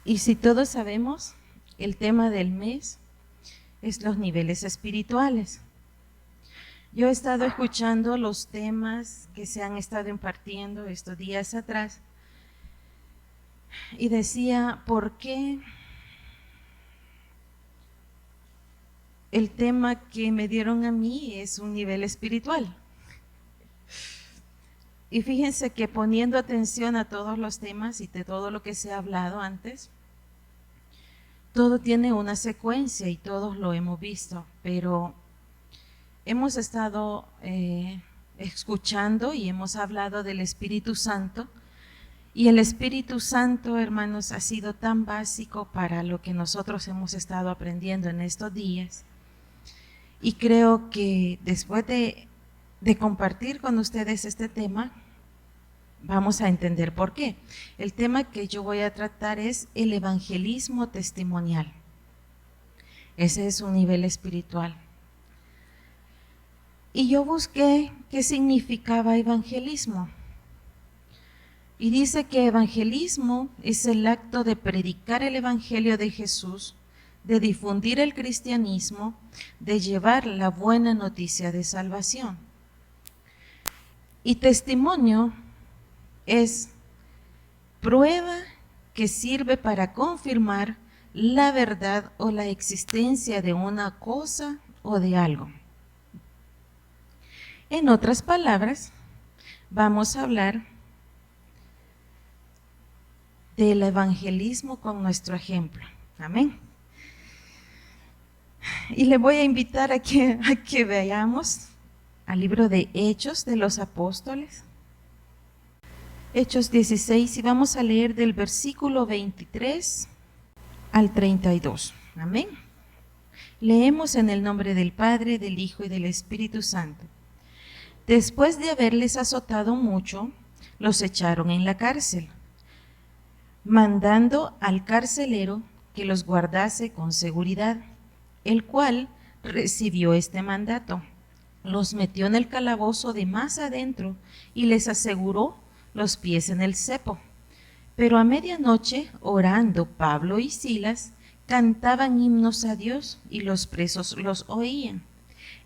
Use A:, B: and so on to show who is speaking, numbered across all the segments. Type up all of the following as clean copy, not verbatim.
A: Y si todos sabemos, el tema del mes es los niveles espirituales. Yo he estado escuchando los temas que se han estado impartiendo estos días atrás y decía, ¿por qué el tema que me dieron a mí es un nivel espiritual? Y fíjense que poniendo atención a todos los temas y de todo lo que se ha hablado antes, todo tiene una secuencia y todos lo hemos visto, pero hemos estado escuchando y hemos hablado del Espíritu Santo, y el Espíritu Santo, hermanos, ha sido tan básico para lo que nosotros hemos estado aprendiendo en estos días. Y creo que después de compartir con ustedes este tema, vamos a entender por qué. El tema que yo voy a tratar es el evangelismo testimonial. Ese es un nivel espiritual. Y yo busqué qué significaba evangelismo. Y dice que evangelismo es el acto de predicar el evangelio de Jesús, de difundir el cristianismo, de llevar la buena noticia de salvación. Y testimonio es prueba que sirve para confirmar la verdad o la existencia de una cosa o de algo. En otras palabras, vamos a hablar del evangelismo con nuestro ejemplo. Amén. Y le voy a invitar a que veamos al libro de Hechos de los Apóstoles. Hechos 16, y vamos a leer del versículo 23 al 32. Amén. Leemos en el nombre del Padre, del Hijo y del Espíritu Santo. Después de haberles azotado mucho, los echaron en la cárcel, mandando al carcelero que los guardase con seguridad, el cual recibió este mandato. Los metió en el calabozo de más adentro y les aseguró los pies en el cepo. Pero a medianoche, orando Pablo y Silas, cantaban himnos a Dios y los presos los oían.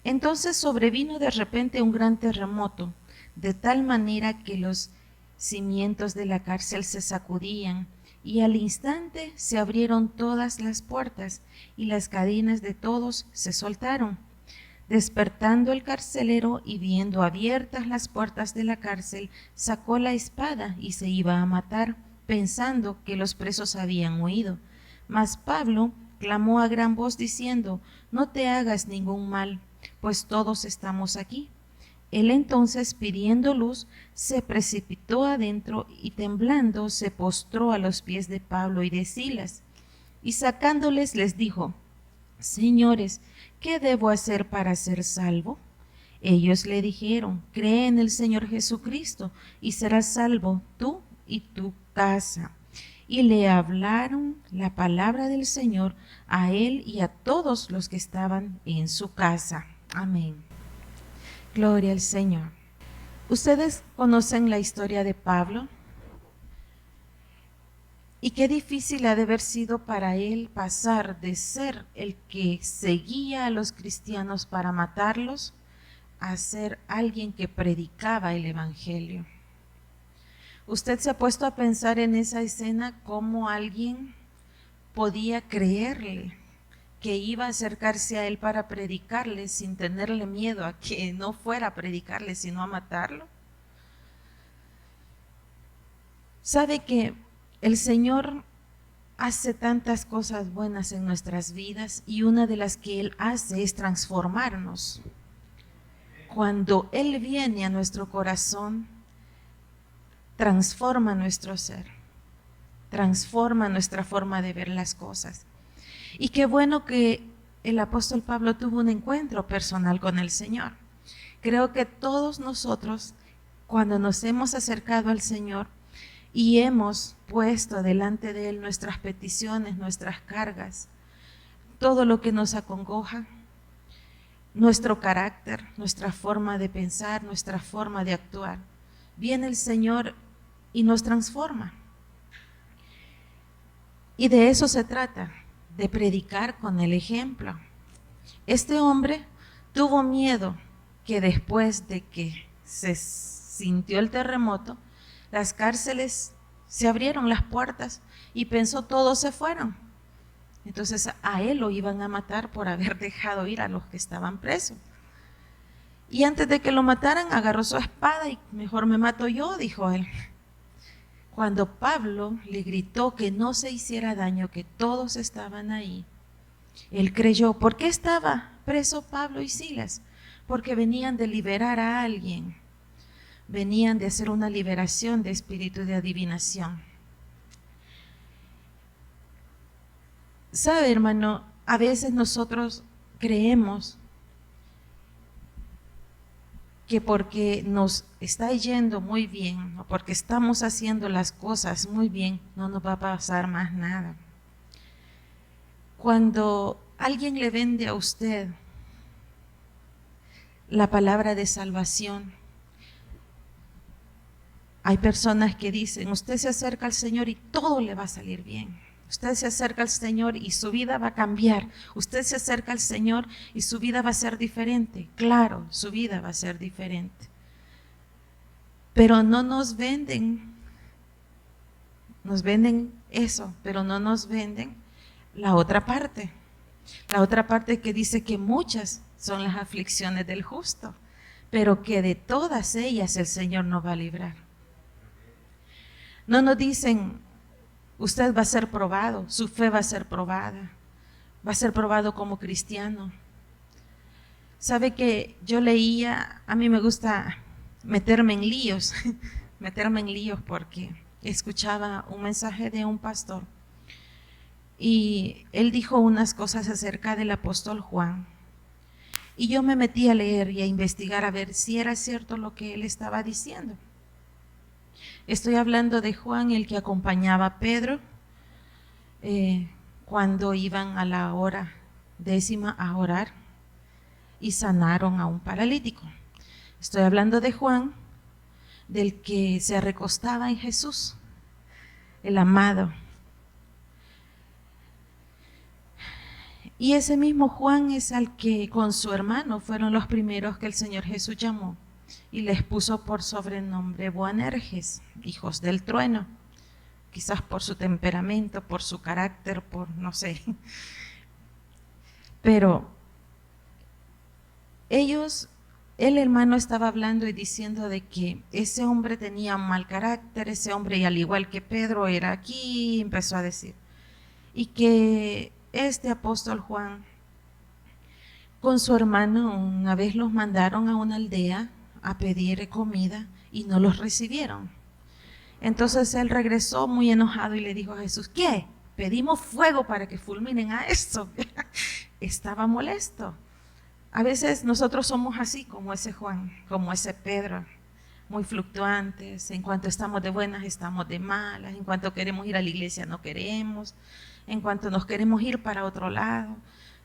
A: Entonces sobrevino de repente un gran terremoto, de tal manera que los cimientos de la cárcel se sacudían, y al instante se abrieron todas las puertas, y las cadenas de todos se soltaron. Despertando el carcelero y viendo abiertas las puertas de la cárcel, sacó la espada y se iba a matar, pensando que los presos habían huido. Mas Pablo clamó a gran voz diciendo: no te hagas ningún mal, pues todos estamos aquí. Él entonces, pidiendo luz, se precipitó adentro y temblando se postró a los pies de Pablo y de Silas, y sacándoles les dijo: Señores, ¿qué debo hacer para ser salvo? Ellos le dijeron: cree en el Señor Jesucristo y serás salvo tú y tu casa. Y le hablaron la palabra del Señor a él y a todos los que estaban en su casa. Amén. Gloria al Señor. Ustedes conocen la historia de Pablo, y qué difícil ha de haber sido para él pasar de ser el que seguía a los cristianos para matarlos a ser alguien que predicaba el evangelio. Usted se ha puesto a pensar en esa escena, cómo alguien podía creerle que iba a acercarse a él para predicarle sin tenerle miedo a que no fuera a predicarle, sino a matarlo. Sabe que el Señor hace tantas cosas buenas en nuestras vidas, y una de las que Él hace es transformarnos. Cuando Él viene a nuestro corazón, transforma nuestro ser, transforma nuestra forma de ver las cosas. Y qué bueno que el apóstol Pablo tuvo un encuentro personal con el Señor. Creo que todos nosotros, cuando nos hemos acercado al Señor y hemos puesto delante de Él nuestras peticiones, nuestras cargas, todo lo que nos acongoja, nuestro carácter, nuestra forma de pensar, nuestra forma de actuar, viene el Señor y nos transforma. Y de eso se trata, de predicar con el ejemplo. Este hombre tuvo miedo que después de que se sintió el terremoto, las cárceles se abrieron las puertas y pensó todos se fueron. Entonces a él lo iban a matar por haber dejado ir a los que estaban presos. Y antes de que lo mataran, agarró su espada y mejor me mato yo, dijo él. Cuando Pablo le gritó que no se hiciera daño, que todos estaban ahí, él creyó. ¿Por qué estaba preso Pablo y Silas? Porque venían de liberar a alguien, venían de hacer una liberación de espíritu de adivinación. ¿Sabe, hermano? A veces nosotros creemos que porque nos está yendo muy bien o porque estamos haciendo las cosas muy bien, no nos va a pasar más nada. Cuando alguien le vende a usted la palabra de salvación, hay personas que dicen, usted se acerca al Señor y todo le va a salir bien. Usted se acerca al Señor y su vida va a cambiar. Usted se acerca al Señor y su vida va a ser diferente. Claro, su vida va a ser diferente. Pero no nos venden eso, pero no nos venden la otra parte. La otra parte que dice que muchas son las aflicciones del justo, pero que de todas ellas el Señor nos va a librar. No nos dicen, usted va a ser probado, su fe va a ser probada, va a ser probado como cristiano. Sabe que yo leía, a mí me gusta meterme en líos porque escuchaba un mensaje de un pastor y él dijo unas cosas acerca del apóstol Juan. Y yo me metí a leer y a investigar a ver si era cierto lo que él estaba diciendo. Estoy hablando de Juan, el que acompañaba a Pedro cuando iban a la hora 10ª a orar y sanaron a un paralítico. Estoy hablando de Juan, del que se recostaba en Jesús, el amado. Y ese mismo Juan es al que con su hermano fueron los primeros que el Señor Jesús llamó y les puso por sobrenombre Boanerges, hijos del trueno, quizás por su temperamento, por su carácter, por no sé. Pero el hermano estaba hablando y diciendo de que ese hombre tenía un mal carácter, ese hombre, y al igual que Pedro era aquí, empezó a decir, y que este apóstol Juan con su hermano una vez los mandaron a una aldea a pedir comida y no los recibieron. Entonces él regresó muy enojado y le dijo a Jesús, ¿qué? Pedimos fuego para que fulminen a esto. Estaba molesto. A veces nosotros somos así como ese Juan, como ese Pedro, muy fluctuantes. En cuanto estamos de buenas, estamos de malas. En cuanto queremos ir a la iglesia, no queremos. En cuanto nos queremos ir para otro lado,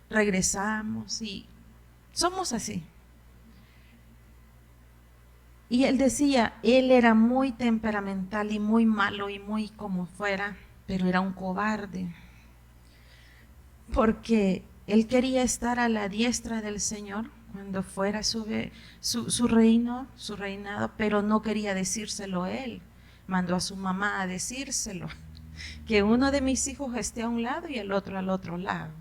A: regresamos y somos así. Y él decía, él era muy temperamental y muy malo y muy como fuera, pero era un cobarde, porque él quería estar a la diestra del Señor cuando fuera su reino, su reinado, pero no quería decírselo él. Mandó a su mamá a decírselo, que uno de mis hijos esté a un lado y el otro al otro lado.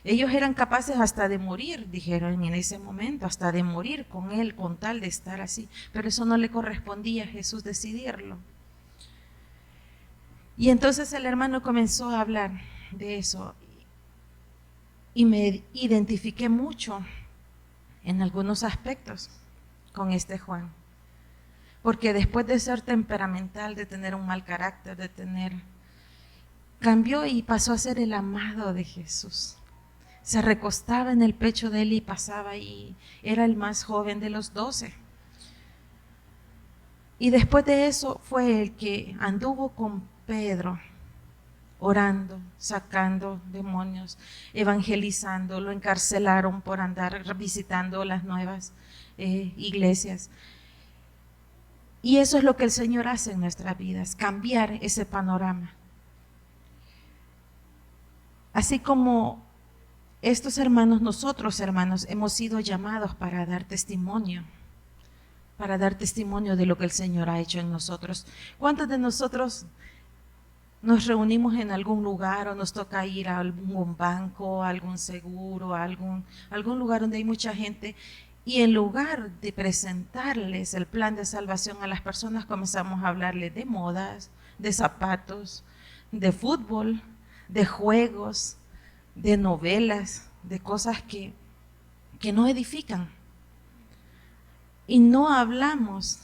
A: Ellos eran capaces hasta de morir, dijeron en ese momento, hasta de morir con él, con tal de estar así. Pero eso no le correspondía a Jesús decidirlo. Y entonces el hermano comenzó a hablar de eso. Y me identifiqué mucho en algunos aspectos con este Juan. Porque después de ser temperamental, de tener un mal carácter, cambió y pasó a ser el amado de Jesús. Se recostaba en el pecho de él y pasaba y era el más joven de los 12. Y después de eso fue el que anduvo con Pedro, orando, sacando demonios, evangelizando. Lo encarcelaron por andar visitando las nuevas iglesias. Y eso es lo que el Señor hace en nuestras vidas, cambiar ese panorama. Así como estos hermanos, nosotros hermanos, hemos sido llamados para dar testimonio de lo que el Señor ha hecho en nosotros. ¿Cuántos de nosotros nos reunimos en algún lugar o nos toca ir a algún banco, a algún seguro, a algún lugar donde hay mucha gente, y en lugar de presentarles el plan de salvación a las personas, comenzamos a hablarles de modas, de zapatos, de fútbol, de juegos, de novelas, de cosas que no edifican? Y no hablamos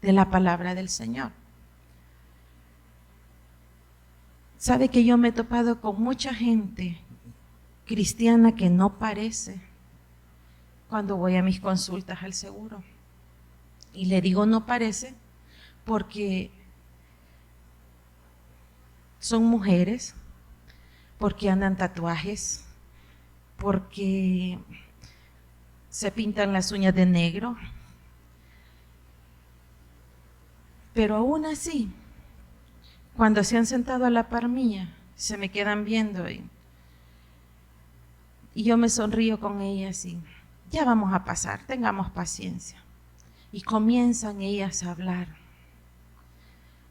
A: de la palabra del Señor. Sabe que yo me he topado con mucha gente cristiana que no parece cuando voy a mis consultas al seguro. Y le digo no parece porque son mujeres, porque andan tatuajes, porque se pintan las uñas de negro. Pero aún así, cuando se han sentado a la par mía, se me quedan viendo y yo me sonrío con ellas y ya vamos a pasar, tengamos paciencia. Y comienzan ellas a hablar.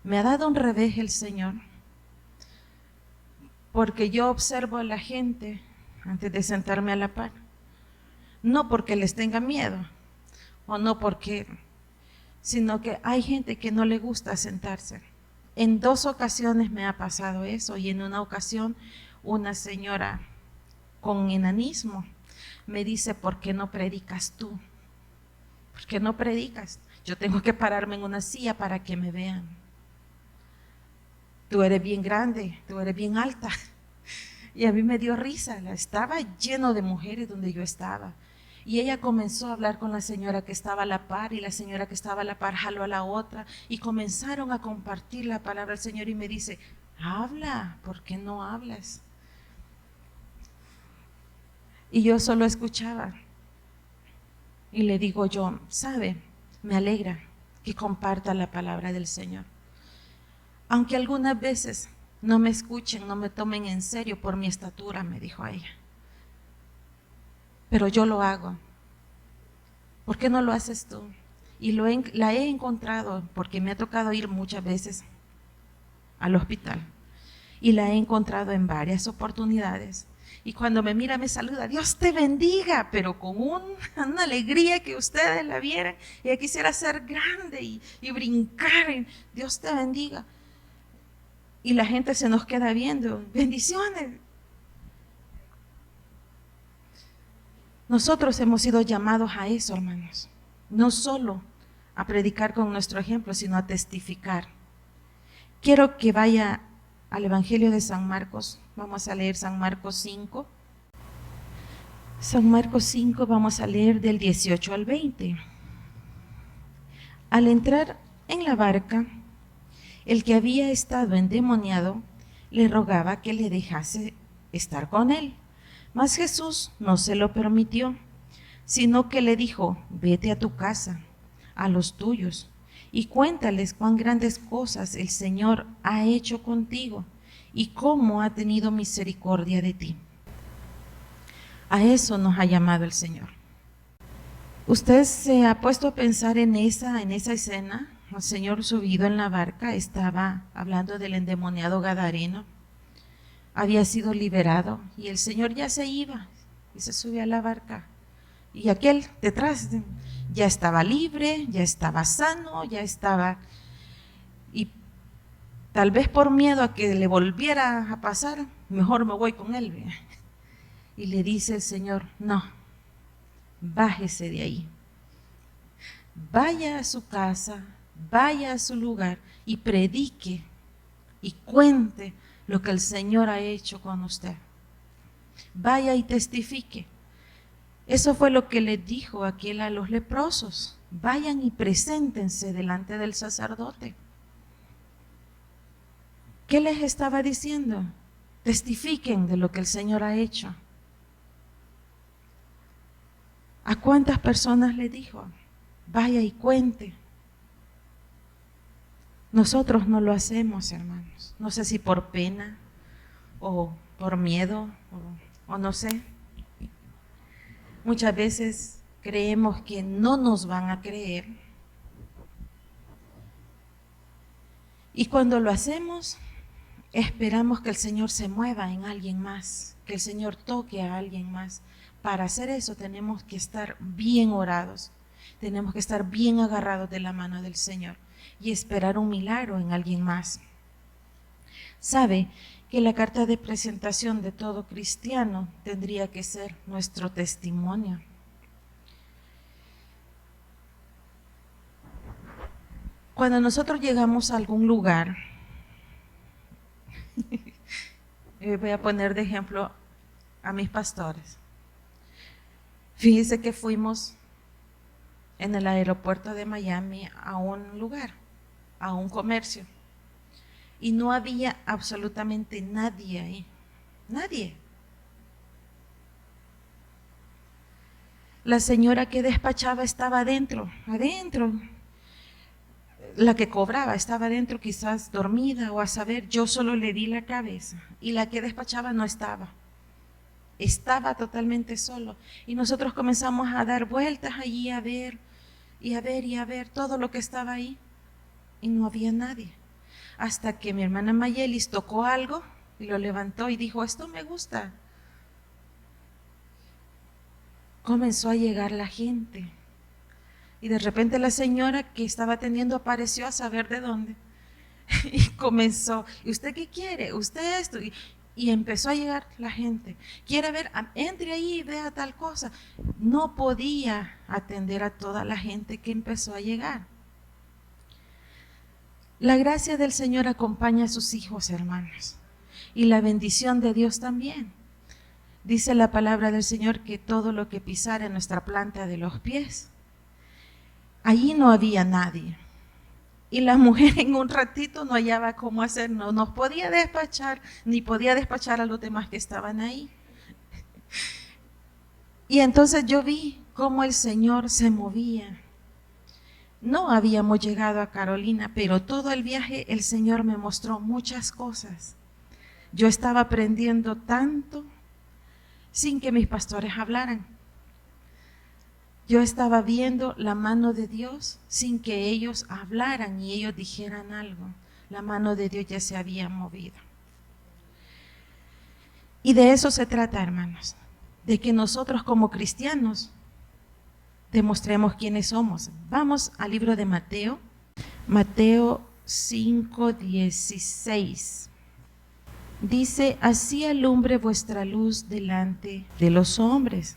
A: Me ha dado un revés el Señor, porque yo observo a la gente antes de sentarme a la par, no porque les tenga miedo o no porque, sino que hay gente que no le gusta sentarse. En 2 ocasiones me ha pasado eso, y en una ocasión una señora con enanismo me dice: ¿por qué no predicas tú? ¿Por qué no predicas? Yo tengo que pararme en una silla para que me vean. Tú eres bien grande, tú eres bien alta. Y a mí me dio risa, estaba lleno de mujeres donde yo estaba. Y ella comenzó a hablar con la señora que estaba a la par, y la señora que estaba a la par jaló a la otra, y comenzaron a compartir la palabra del Señor, y me dice: habla, ¿por qué no hablas? Y yo solo escuchaba. Y le digo yo: sabe, me alegra que comparta la palabra del Señor. Aunque algunas veces no me escuchen, no me tomen en serio por mi estatura, me dijo ella. Pero yo lo hago. ¿Por qué no lo haces tú? Y la he encontrado, porque me ha tocado ir muchas veces al hospital, y la he encontrado en varias oportunidades. Y cuando me mira me saluda: Dios te bendiga, pero con una alegría que ustedes la vieran. Ella quisiera ser grande y brincar. Dios te bendiga. Y la gente se nos queda viendo. Bendiciones. Nosotros hemos sido llamados a eso, hermanos. No solo a predicar con nuestro ejemplo, sino a testificar. Quiero que vaya al Evangelio de San Marcos. Vamos a leer San Marcos 5. San Marcos 5, vamos a leer del 18 al 20. Al entrar en la barca, el que había estado endemoniado le rogaba que le dejase estar con él. Mas Jesús no se lo permitió, sino que le dijo: vete a tu casa, a los tuyos, y cuéntales cuán grandes cosas el Señor ha hecho contigo y cómo ha tenido misericordia de ti. A eso nos ha llamado el Señor. ¿Usted se ha puesto a pensar en esa escena? El Señor subido en la barca estaba hablando del endemoniado gadareno. Había sido liberado y el Señor ya se iba y se sube a la barca. Y aquel detrás ya estaba libre, ya estaba sano, ya estaba... Y tal vez por miedo a que le volviera a pasar, mejor me voy con él. Y le dice el Señor: no, bájese de ahí. Vaya a su casa, vaya a su lugar y predique y cuente lo que el Señor ha hecho con usted. Vaya y testifique. Eso fue lo que le dijo aquel a los leprosos: vayan y preséntense delante del sacerdote. ¿Qué les estaba diciendo? Testifiquen de lo que el Señor ha hecho. ¿A cuántas personas le dijo? Vaya y cuente. Nosotros no lo hacemos, hermanos. No sé si por pena, o por miedo, o no sé. Muchas veces creemos que no nos van a creer. Y cuando lo hacemos, esperamos que el Señor se mueva en alguien más, que el Señor toque a alguien más. Para hacer eso tenemos que estar bien orados, tenemos que estar bien agarrados de la mano del Señor y esperar un milagro en alguien más. Sabe que la carta de presentación de todo cristiano tendría que ser nuestro testimonio. Cuando nosotros llegamos a algún lugar, voy a poner de ejemplo a mis pastores. Fíjese que fuimos en el aeropuerto de Miami a un lugar, a un comercio, y no había absolutamente nadie ahí, nadie. La señora que despachaba estaba adentro. La que cobraba estaba adentro, quizás dormida o a saber, yo solo le di la cabeza y la que despachaba no estaba. Estaba totalmente solo y nosotros comenzamos a dar vueltas allí a ver todo lo que estaba ahí y no había nadie. Hasta que mi hermana Mayelis tocó algo y lo levantó y dijo, esto me gusta. Comenzó a llegar la gente y de repente la señora que estaba atendiendo apareció a saber de dónde y comenzó, ¿y usted qué quiere? ¿Usted esto? Y empezó a llegar la gente. ¿Quiere ver? Entre ahí y vea tal cosa. No podía atender a toda la gente que empezó a llegar. La gracia del Señor acompaña a sus hijos, hermanos, y la bendición de Dios también. Dice la palabra del Señor que todo lo que pisara en nuestra planta de los pies, allí no había nadie. Y la mujer en un ratito no hallaba cómo hacer, no nos podía despachar, ni podía despachar a los demás que estaban ahí. Y entonces yo vi cómo el Señor se movía. No habíamos llegado a Carolina, pero todo el viaje el Señor me mostró muchas cosas. Yo estaba aprendiendo tanto sin que mis pastores hablaran. Yo estaba viendo la mano de Dios sin que ellos hablaran y ellos dijeran algo. La mano de Dios ya se había movido. Y de eso se trata, hermanos, de que nosotros como cristianos demostremos quiénes somos. Vamos al libro de Mateo, Mateo 5:16. Dice, así alumbre vuestra luz delante de los hombres,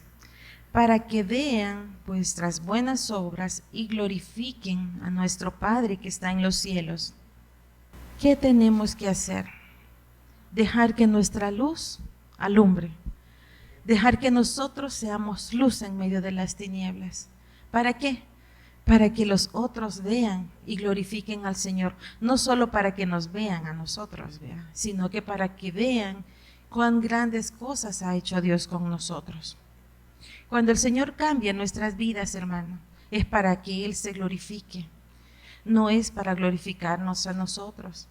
A: para que vean vuestras buenas obras y glorifiquen a nuestro Padre que está en los cielos. ¿Qué tenemos que hacer? Dejar que nuestra luz alumbre, dejar que nosotros seamos luz en medio de las tinieblas. ¿Para qué? Para que los otros vean y glorifiquen al Señor, no solo para que nos vean a nosotros, sino que para que vean cuán grandes cosas ha hecho Dios con nosotros. Cuando el Señor cambia nuestras vidas, hermano, es para que Él se glorifique, no es para glorificarnos a nosotros.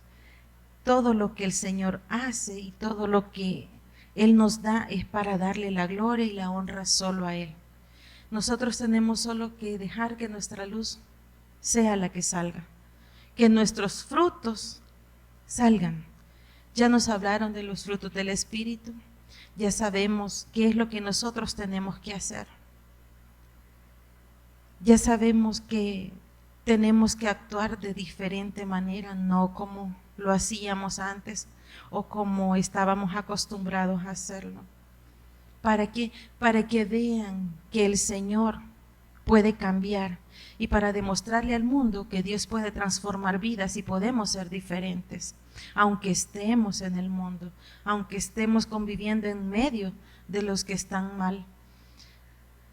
A: Todo lo que el Señor hace y todo lo que Él nos da es para darle la gloria y la honra solo a Él. Nosotros tenemos solo que dejar que nuestra luz sea la que salga, que nuestros frutos salgan. Ya nos hablaron de los frutos del Espíritu. Ya sabemos qué es lo que nosotros tenemos que hacer. Ya sabemos que tenemos que actuar de diferente manera, no como lo hacíamos antes o como estábamos acostumbrados a hacerlo. ¿Para qué? Para que vean que el Señor puede cambiar y para demostrarle al mundo que Dios puede transformar vidas y podemos ser diferentes, aunque estemos en el mundo, aunque estemos conviviendo en medio de los que están mal.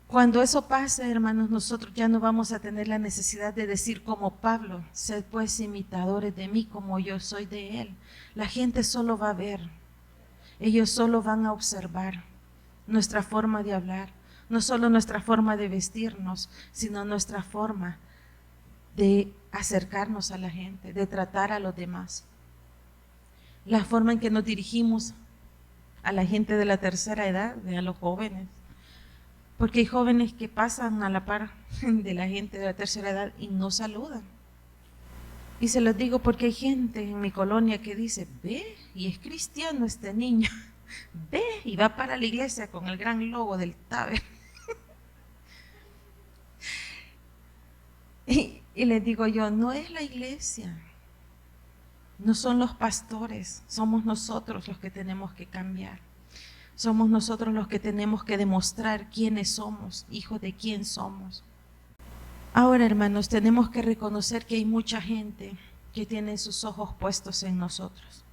A: Cuando eso pase, hermanos, nosotros ya no vamos a tener la necesidad de decir como Pablo, sed pues imitadores de mí como yo soy de él. La gente solo va a ver, ellos solo van a observar nuestra forma de hablar, no solo nuestra forma de vestirnos, sino nuestra forma de acercarnos a la gente, de tratar a los demás. La forma en que nos dirigimos a la gente de la tercera edad, a los jóvenes, porque hay jóvenes que pasan a la par de la gente de la tercera edad y no saludan. Y se los digo porque hay gente en mi colonia que dice, ve, y es cristiano este niño, ve, y va para la iglesia con el gran logo del Taber. Y les digo yo, no es la iglesia, no son los pastores, somos nosotros los que tenemos que cambiar. Somos nosotros los que tenemos que demostrar quiénes somos, hijos de quién somos. Ahora, hermanos, tenemos que reconocer que hay mucha gente que tiene sus ojos puestos en nosotros.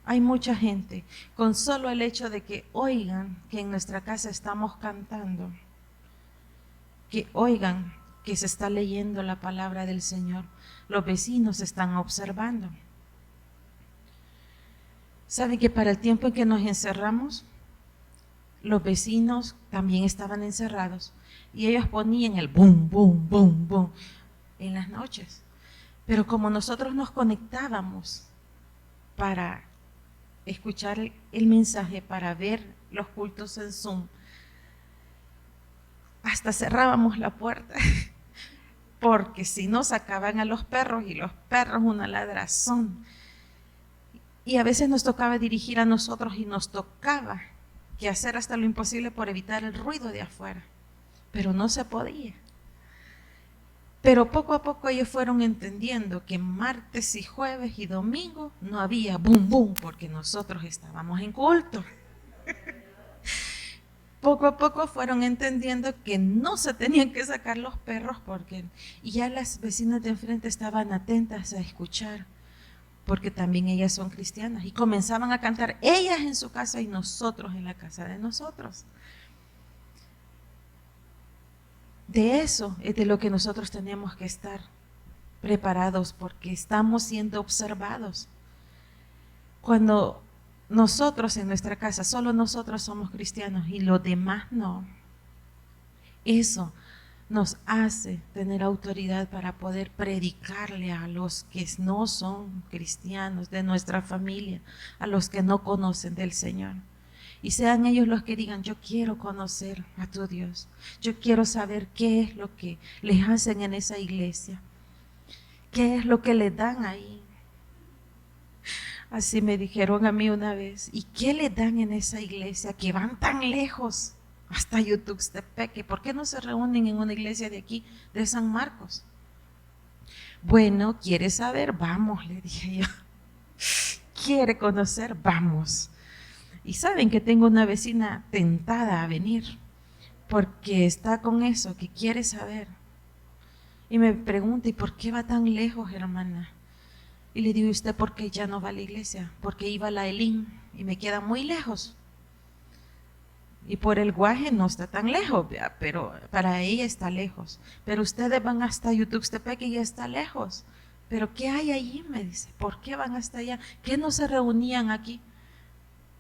A: Hay mucha gente, con solo el hecho de que oigan que en nuestra casa estamos cantando, que oigan que se está leyendo la palabra del Señor, los vecinos están observando. ¿Saben que para el tiempo en que nos encerramos, los vecinos también estaban encerrados y ellos ponían el boom, boom, boom, boom en las noches? Pero como nosotros nos conectábamos para escuchar el mensaje, para ver los cultos en Zoom, hasta cerrábamos la puerta, porque si no sacaban a los perros, y los perros una ladrazón. Y a veces nos tocaba dirigir a nosotros y nos tocaba que hacer hasta lo imposible por evitar el ruido de afuera, pero no se podía. Pero poco a poco ellos fueron entendiendo que martes y jueves y domingo no había boom boom porque nosotros estábamos en culto. Poco a poco fueron entendiendo que no se tenían que sacar los perros y ya las vecinas de enfrente estaban atentas a escuchar, porque también ellas son cristianas y comenzaban a cantar ellas en su casa y nosotros en la casa de nosotros. De eso es de lo que nosotros tenemos que estar preparados, porque estamos siendo observados. Cuando nosotros en nuestra casa, solo nosotros somos cristianos y los demás no, eso nos hace tener autoridad para poder predicarle a los que no son cristianos de nuestra familia, a los que no conocen del Señor. Y sean ellos los que digan, yo quiero conocer a tu Dios, yo quiero saber qué es lo que les hacen en esa iglesia, qué es lo que les dan ahí. Así me dijeron a mí una vez, ¿y qué les dan en esa iglesia que van tan lejos? Hasta Yutuxtepec, ¿por qué no se reúnen en una iglesia de aquí, de San Marcos? Bueno, ¿quieres saber? Vamos, le dije yo. ¿Quiere conocer? Vamos. Y saben que tengo una vecina tentada a venir, porque está con eso, que quiere saber. Y me pregunta, ¿y por qué va tan lejos, hermana? Y le digo, ¿usted por qué ya no va a la iglesia? Porque iba a la Elín y me queda muy lejos. Y por el Guaje no está tan lejos, pero para ella está lejos. Pero ustedes van hasta Yutuxtepec y ya está lejos. ¿Pero qué hay allí? Me dice, ¿por qué van hasta allá? ¿Qué no se reunían aquí?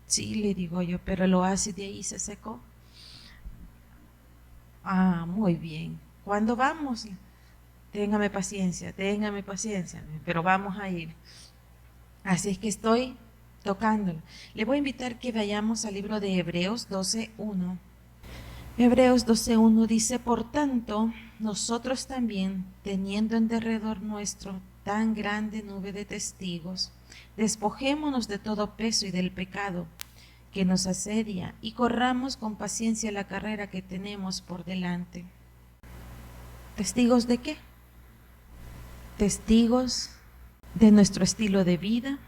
A: Sí, le digo yo, pero el oasis de ahí se secó. Ah, muy bien. ¿Cuándo vamos? Téngame paciencia, pero vamos a ir. Así es que estoy tocándolo. Le voy a invitar que vayamos al libro de Hebreos 12:1. Hebreos 12:1 dice, por tanto, nosotros también, teniendo en derredor nuestro tan grande nube de testigos, despojémonos de todo peso y del pecado que nos asedia y corramos con paciencia la carrera que tenemos por delante. ¿Testigos de qué? Testigos de nuestro estilo de vida,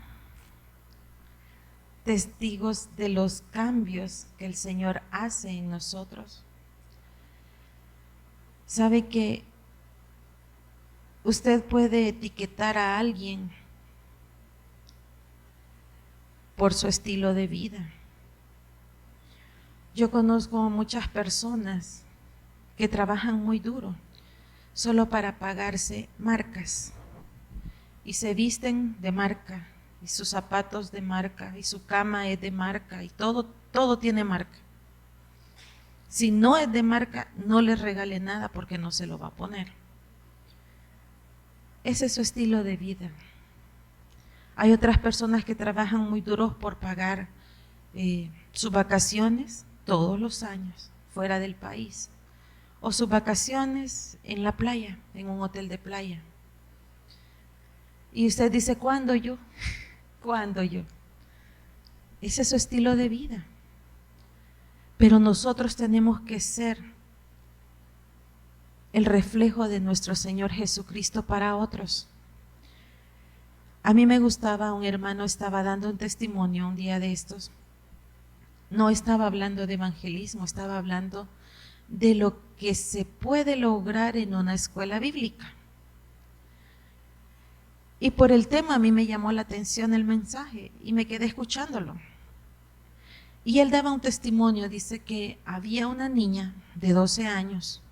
A: testigos de los cambios que el Señor hace en nosotros. ¿Sabe que usted puede etiquetar a alguien por su estilo de vida? Yo conozco muchas personas que trabajan muy duro solo para pagarse marcas y se visten de marca y sus zapatos de marca y su cama es de marca y todo tiene marca. Si no es de marca, no le regale nada porque no se lo va a poner. Ese es su estilo de vida. Hay otras personas que trabajan muy duros por pagar sus vacaciones todos los años fuera del país, o sus vacaciones en la playa, en un hotel de playa. Y usted dice, ¿cuándo yo? ¿Cuándo yo? Ese es su estilo de vida. Pero nosotros tenemos que ser el reflejo de nuestro Señor Jesucristo para otros. A mí me gustaba, un hermano estaba dando un testimonio un día de estos. No estaba hablando de evangelismo, estaba hablando de lo que se puede lograr en una escuela bíblica. Y por el tema a mí me llamó la atención el mensaje y me quedé escuchándolo. Y él daba un testimonio, dice que había una niña de 12 años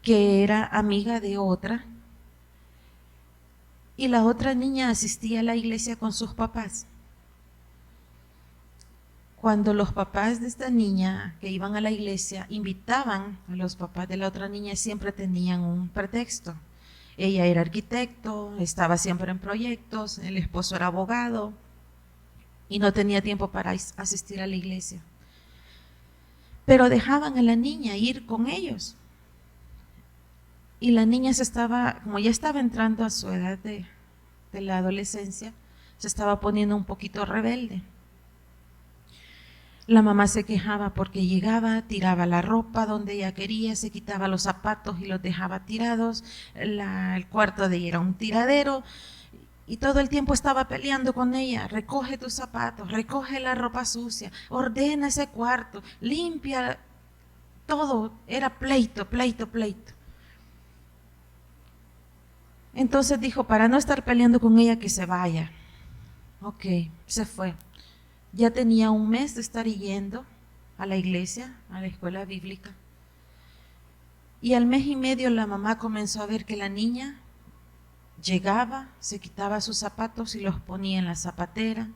A: que era amiga de otra, y la otra niña asistía a la iglesia con sus papás. Cuando los papás de esta niña que iban a la iglesia invitaban a los papás de la otra niña, siempre tenían un pretexto. Ella era arquitecto, estaba siempre en proyectos, el esposo era abogado y no tenía tiempo para asistir a la iglesia. Pero dejaban a la niña ir con ellos. Y la niña como ya estaba entrando a su edad de la adolescencia, se estaba poniendo un poquito rebelde. La mamá se quejaba porque llegaba, tiraba la ropa donde ella quería, se quitaba los zapatos y los dejaba tirados, el cuarto de ella era un tiradero, y todo el tiempo estaba peleando con ella. Recoge tus zapatos, recoge la ropa sucia, ordena ese cuarto, limpia todo. Era pleito, pleito, pleito. Entonces dijo, para no estar peleando con ella, que se vaya. Ok, se fue. Ya tenía un mes de estar yendo a la iglesia, a la escuela bíblica. Y al mes y medio la mamá comenzó a ver que la niña llegaba, se quitaba sus zapatos y los ponía en la zapatera,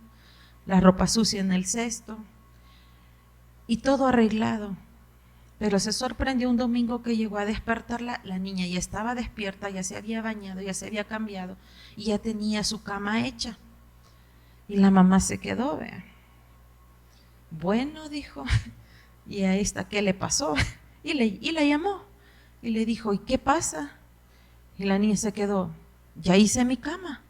A: la ropa sucia en el cesto, y todo arreglado. Pero se sorprendió un domingo que llegó a despertarla, la niña ya estaba despierta, ya se había bañado, ya se había cambiado y ya tenía su cama hecha. Y la mamá se quedó, vea. Bueno, dijo, ¿y a esta qué le pasó? Y la llamó y le dijo, ¿y qué pasa? Y la niña se quedó, ya hice mi cama.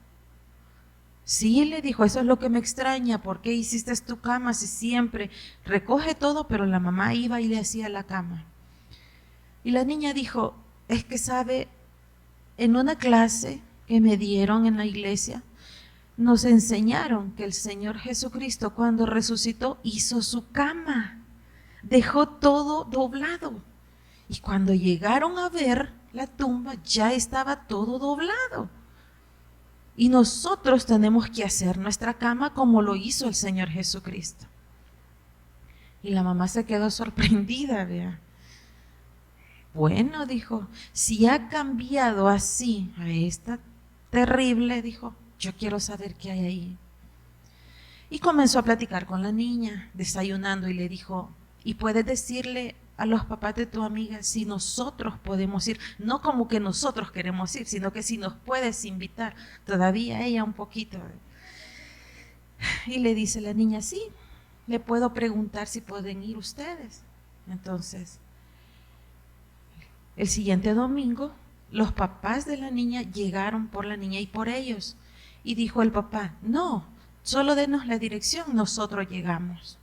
A: Sí, le dijo, eso es lo que me extraña, ¿por qué hiciste tu cama si siempre recoge todo? Pero la mamá iba y le hacía la cama. Y la niña dijo, es que sabe, en una clase que me dieron en la iglesia, nos enseñaron que el Señor Jesucristo cuando resucitó hizo su cama, dejó todo doblado. Y cuando llegaron a ver la tumba ya estaba todo doblado. Y nosotros tenemos que hacer nuestra cama como lo hizo el Señor Jesucristo. Y la mamá se quedó sorprendida, vea. Bueno, dijo, si ha cambiado así a esta terrible, dijo, yo quiero saber qué hay ahí. Y comenzó a platicar con la niña, desayunando, y le dijo, ¿y puedes decirle a los papás de tu amiga si nosotros podemos ir? No como que nosotros queremos ir, sino que si nos puedes invitar. Todavía ella un poquito. Y le dice la niña, sí, le puedo preguntar si pueden ir ustedes. Entonces, el siguiente domingo, los papás de la niña llegaron por la niña y por ellos. Y dijo el papá, no, solo denos la dirección, nosotros llegamos.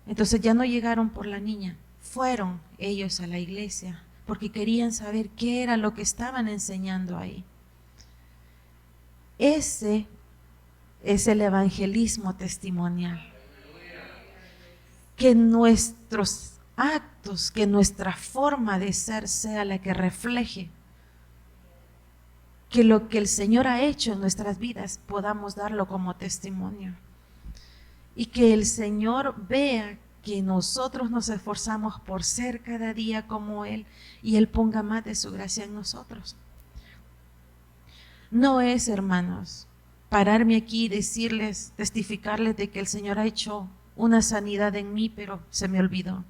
A: Entonces ya no llegaron por la niña, fueron ellos a la iglesia porque querían saber qué era lo que estaban enseñando ahí. Ese es el evangelismo testimonial. Que nuestros actos, que nuestra forma de ser sea la que refleje que lo que el Señor ha hecho en nuestras vidas podamos darlo como testimonio. Y que el Señor vea que nosotros nos esforzamos por ser cada día como Él y Él ponga más de su gracia en nosotros. No es, hermanos, pararme aquí y decirles, testificarles de que el Señor ha hecho una sanidad en mí, pero se me olvidó.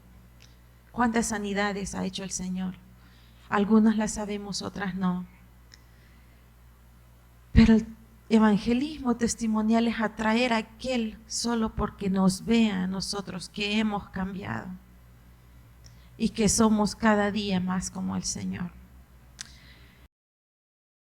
A: ¿Cuántas sanidades ha hecho el Señor? Algunas las sabemos, otras no. Pero evangelismo testimonial es atraer a aquel solo porque nos vea a nosotros que hemos cambiado y que somos cada día más como el Señor.